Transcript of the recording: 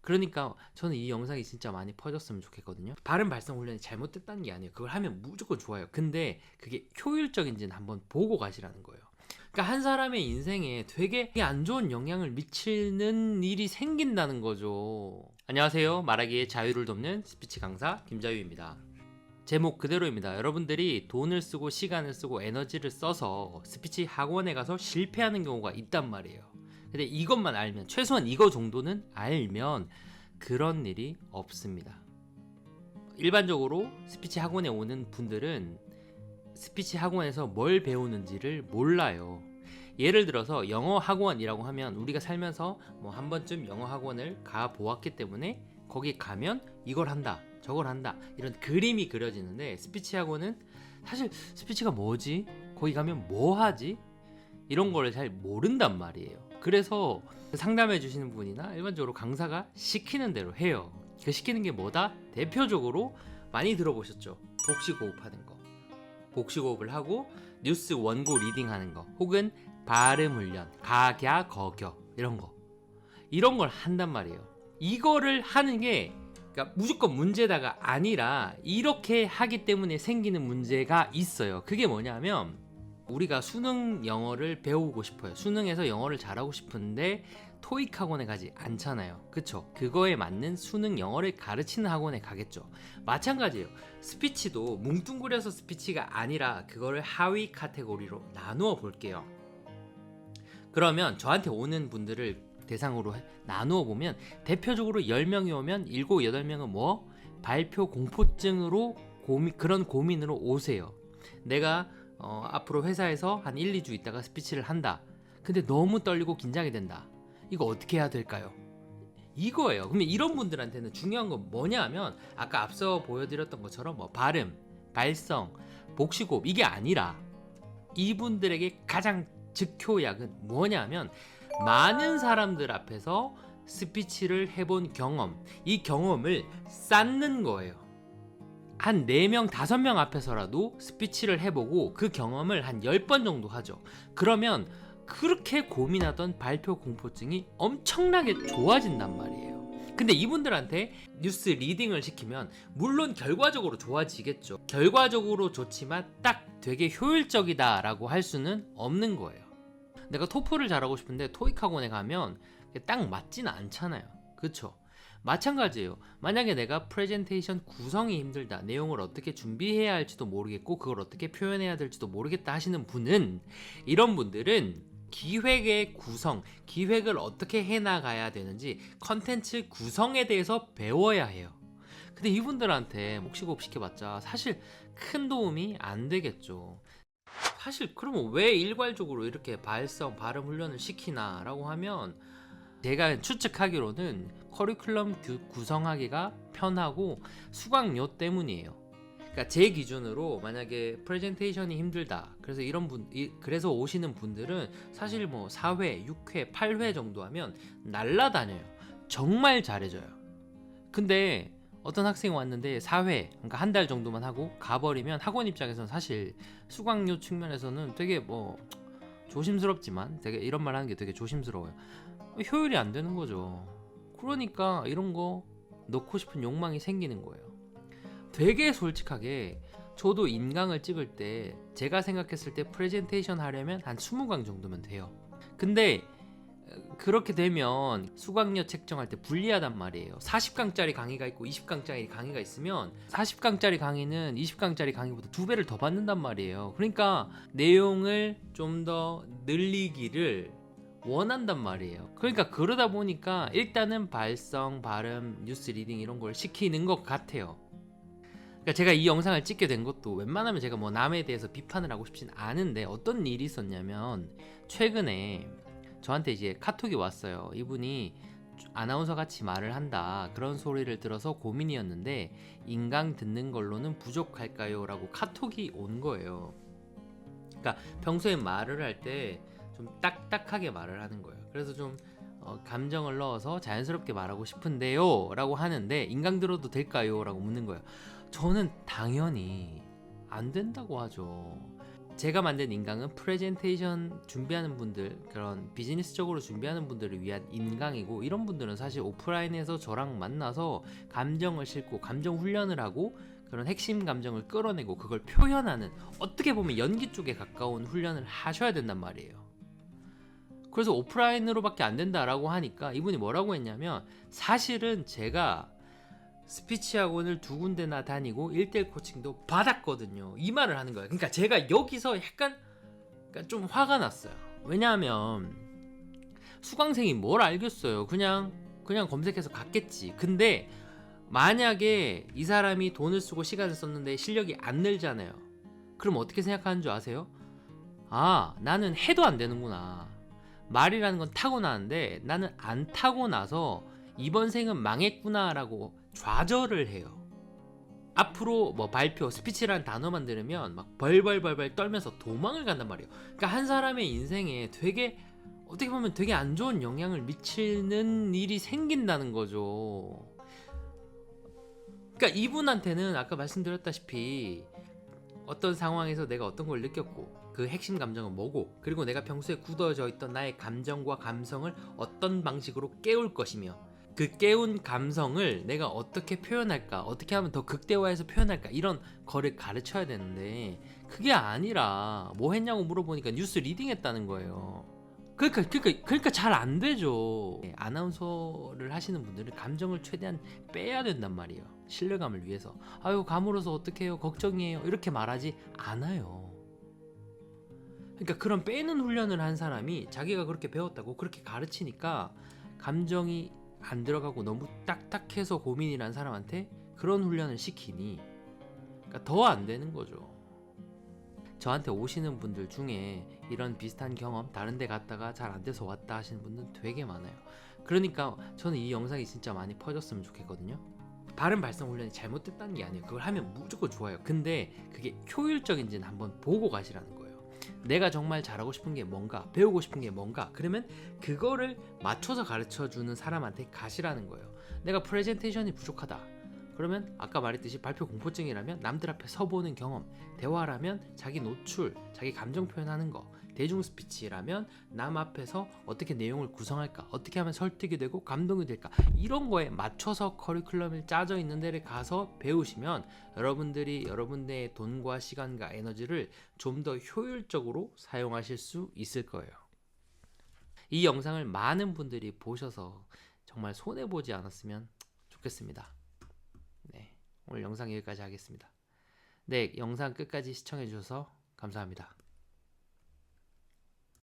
그러니까 저는 이 영상이 진짜 많이 퍼졌으면 좋겠거든요. 발음 발성 훈련이 잘못됐다는 게 아니에요. 그걸 하면 무조건 좋아요. 근데 그게 효율적인지는 한번 보고 가시라는 거예요. 그러니까 한 사람의 인생에 되게 안 좋은 영향을 미치는 일이 생긴다는 거죠. 안녕하세요. 말하기의 자유를 돕는 스피치 강사 김자유입니다. 제목 그대로입니다. 여러분들이 돈을 쓰고 시간을 쓰고 에너지를 써서 스피치 학원에 가서 실패하는 경우가 있단 말이에요. 근데 이것만 알면, 최소한 이거 정도는 알면 그런 일이 없습니다. 일반적으로 스피치 학원에 오는 분들은 스피치 학원에서 뭘 배우는지를 몰라요. 예를 들어서 영어 학원이라고 하면 우리가 살면서 한 번쯤 영어 학원을 가 보았기 때문에 거기 가면 이걸 한다, 저걸 한다, 이런 그림이 그려지는데, 스피치 학원은 사실 스피치가 뭐지? 거기 가면 뭐 하지? 이런 거를 잘 모른단 말이에요. 그래서 상담해 주시는 분이나 일반적으로 강사가 시키는 대로 해요. 그 시키는 게 뭐다? 대표적으로 많이 들어보셨죠? 복식호흡하는 거. 복식호흡을 하고 뉴스 원고 리딩하는 거, 혹은 발음 훈련, 가갸, 거겨, 이런 걸 한단 말이에요. 이거를 하는 게 그러니까 무조건 문제다가 아니라 이렇게 하기 때문에 생기는 문제가 있어요. 그게 뭐냐면, 우리가 수능 영어를 배우고 싶어요. 수능에서 영어를 잘하고 싶은데 토익 학원에 가지 않잖아요. 그쵸? 그거에 맞는 수능 영어를 가르치는 학원에 가겠죠. 마찬가지예요. 스피치도 뭉뚱그려서 스피치가 아니라 그거를 하위 카테고리로 나누어 볼게요. 그러면 저한테 오는 분들을 대상으로 나누어 보면, 대표적으로 10명이 오면 7, 8명은 발표 공포증으로 그런 고민으로 오세요. 내가 앞으로 회사에서 한 1, 2주 있다가 스피치를 한다. 근데 너무 떨리고 긴장이 된다. 이거 어떻게 해야 될까요? 이거예요. 그러면 이런 분들한테는 중요한 건 뭐냐 하면, 아까 앞서 보여드렸던 것처럼 발음, 발성, 복식호흡, 이게 아니라 이분들에게 가장 즉효약은 뭐냐 하면, 많은 사람들 앞에서 스피치를 해본 경험, 이 경험을 쌓는 거예요. 한 4명, 5명 앞에서라도 스피치를 해보고 그 경험을 한 10번 정도 하죠. 그러면 그렇게 고민하던 발표 공포증이 엄청나게 좋아진단 말이에요. 근데 이분들한테 뉴스 리딩을 시키면 물론 결과적으로 좋아지겠죠. 결과적으로 좋지만 딱 되게 효율적이다라고 할 수는 없는 거예요. 내가 토플을 잘하고 싶은데 토익 학원에 가면 딱 맞지는 않잖아요. 그쵸? 마찬가지예요. 만약에 내가 프레젠테이션 구성이 힘들다, 내용을 어떻게 준비해야 할지도 모르겠고 그걸 어떻게 표현해야 될지도 모르겠다 하시는 분은, 이런 분들은 기획의 구성, 기획을 어떻게 해나가야 되는지, 컨텐츠 구성에 대해서 배워야 해요. 근데 이분들한테 목시호흡 시켜봤자 사실 큰 도움이 안 되겠죠. 사실 그러면 왜 일괄적으로 이렇게 발성, 발음 훈련을 시키나 라고 하면, 제가 추측하기로는 커리큘럼 구성하기가 편하고 수강료 때문이에요. 그러니까 제 기준으로 만약에 프레젠테이션이 힘들다, 그래서 오시는 분들은 사실 4회, 6회, 8회 정도 하면 날라다녀요. 정말 잘해져요. 근데 어떤 학생이 왔는데 4회, 그러니까 한 달 정도만 하고 가버리면 학원 입장에서는 사실 수강료 측면에서는 되게 조심스럽지만, 되게 이런 말 하는 게 되게 조심스러워요. 효율이 안 되는 거죠. 그러니까 이런 거 넣고 싶은 욕망이 생기는 거예요. 되게 솔직하게 저도 인강을 찍을 때 제가 생각했을 때 프레젠테이션 하려면 한 20강 정도면 돼요. 근데 그렇게 되면 수강료 책정할 때 불리하단 말이에요. 40강짜리 강의가 있고 20강짜리 강의가 있으면 40강짜리 강의는 20강짜리 강의보다 2배를 더 받는단 말이에요. 그러니까 내용을 좀 더 늘리기를 원한단 말이에요. 그러니까 그러다 보니까 일단은 발성, 발음, 뉴스 리딩 이런 걸 시키는 것 같아요. 그러니까 제가 이 영상을 찍게 된 것도 웬만하면 제가 남에 대해서 비판을 하고 싶진 않은데, 어떤 일이 있었냐면, 최근에 저한테 이제 카톡이 왔어요. 이분이 아나운서 같이 말을 한다, 그런 소리를 들어서 고민이었는데 인강 듣는 걸로는 부족할까요? 라고 카톡이 온 거예요. 그러니까 평소에 말을 할 때 좀 딱딱하게 말을 하는 거예요. 그래서 좀 감정을 넣어서 자연스럽게 말하고 싶은데요 라고 하는데, 인강 들어도 될까요? 라고 묻는 거예요. 저는 당연히 안 된다고 하죠. 제가 만든 인강은 프레젠테이션 준비하는 분들, 그런 비즈니스적으로 준비하는 분들을 위한 인강이고, 이런 분들은 사실 오프라인에서 저랑 만나서 감정을 싣고 감정 훈련을 하고 그런 핵심 감정을 끌어내고 그걸 표현하는, 어떻게 보면 연기 쪽에 가까운 훈련을 하셔야 된단 말이에요. 그래서 오프라인으로밖에 안 된다라고 하니까 이분이 뭐라고 했냐면, 사실은 제가 스피치 학원을 2군데나 다니고 1대1 코칭도 받았거든요. 이 말을 하는 거예요. 그러니까 제가 여기서 약간 좀 화가 났어요. 왜냐하면 수강생이 뭘 알겠어요. 그냥 검색해서 갔겠지. 근데 만약에 이 사람이 돈을 쓰고 시간을 썼는데 실력이 안 늘잖아요. 그럼 어떻게 생각하는 줄 아세요? 아, 나는 해도 안 되는구나. 말이라는 건 타고나는데 나는 안 타고나서 이번 생은 망했구나라고 좌절을 해요. 앞으로 뭐 발표, 스피치라는 단어만 들으면 막 벌벌벌벌 떨면서 도망을 간단 말이에요. 그러니까 한 사람의 인생에 되게, 어떻게 보면 되게 안 좋은 영향을 미치는 일이 생긴다는 거죠. 그러니까 이분한테는 아까 말씀드렸다시피 어떤 상황에서 내가 어떤 걸 느꼈고 그 핵심 감정은 뭐고, 그리고 내가 평소에 굳어져 있던 나의 감정과 감성을 어떤 방식으로 깨울 것이며, 그 깨운 감성을 내가 어떻게 표현할까, 어떻게 하면 더 극대화해서 표현할까, 이런 거를 가르쳐야 되는데 그게 아니라 뭐 했냐고 물어보니까 뉴스 리딩했다는 거예요. 그러니까 잘 안 되죠. 아나운서를 하시는 분들은 감정을 최대한 빼야 된단 말이에요. 신뢰감을 위해서. 아유, 감으로서 어떡해요, 걱정이에요, 이렇게 말하지 않아요. 그러니까 그런 빼는 훈련을 한 사람이 자기가 그렇게 배웠다고 그렇게 가르치니까 감정이 안 들어가고 너무 딱딱해서 고민이란 사람한테 그런 훈련을 시키니 그러니까 더 안 되는 거죠. 저한테 오시는 분들 중에 이런 비슷한 경험, 다른 데 갔다가 잘 안 돼서 왔다 하시는 분들 되게 많아요. 그러니까 저는 이 영상이 진짜 많이 퍼졌으면 좋겠거든요. 발음 발성 훈련이 잘못됐다는 게 아니에요. 그걸 하면 무조건 좋아요. 근데 그게 효율적인지는 한번 보고 가시라는 거예요. 내가 정말 잘하고 싶은 게 뭔가, 배우고 싶은 게 뭔가, 그러면 그거를 맞춰서 가르쳐주는 사람한테 가시라는 거예요. 내가 프레젠테이션이 부족하다, 그러면 아까 말했듯이 발표 공포증이라면 남들 앞에 서보는 경험, 대화라면 자기 노출, 자기 감정 표현하는 거, 대중 스피치라면 남 앞에서 어떻게 내용을 구성할까, 어떻게 하면 설득이 되고 감동이 될까, 이런 거에 맞춰서 커리큘럼이 짜져 있는 데를 가서 배우시면 여러분들이 여러분의 돈과 시간과 에너지를 좀 더 효율적으로 사용하실 수 있을 거예요. 이 영상을 많은 분들이 보셔서 정말 손해보지 않았으면 좋겠습니다. 네, 오늘 영상 여기까지 하겠습니다. 네, 영상 끝까지 시청해 주셔서 감사합니다.